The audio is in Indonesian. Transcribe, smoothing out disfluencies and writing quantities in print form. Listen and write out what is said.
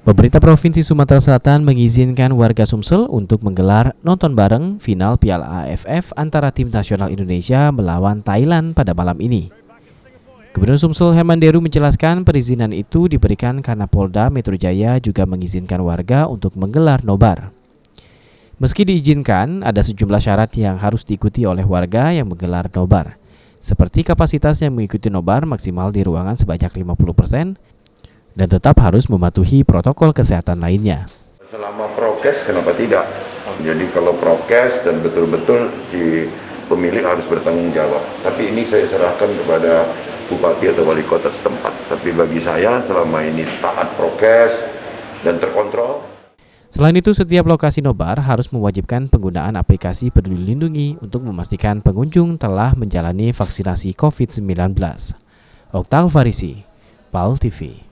Pemerintah Provinsi Sumatera Selatan mengizinkan warga Sumsel untuk menggelar nonton bareng final Piala AFF antara tim nasional Indonesia melawan Thailand pada malam ini. Gubernur Sumsel Hemanderu menjelaskan perizinan itu diberikan karena Polda Metro Jaya juga mengizinkan warga untuk menggelar nobar. Meski diizinkan, ada sejumlah syarat yang harus diikuti oleh warga yang menggelar nobar, seperti kapasitas yang mengikuti nobar maksimal di ruangan sebanyak 50%, dan tetap harus mematuhi protokol kesehatan lainnya. Selama prokes, kenapa tidak? Jadi kalau prokes dan betul-betul si pemilik harus bertanggung jawab. Tapi ini saya serahkan kepada bupati atau wali kota setempat. Tapi bagi saya selama ini taat prokes dan terkontrol. Selain itu, setiap lokasi nobar harus mewajibkan penggunaan aplikasi Peduli Lindungi untuk memastikan pengunjung telah menjalani vaksinasi COVID-19. Oktal Farisi, PAL TV.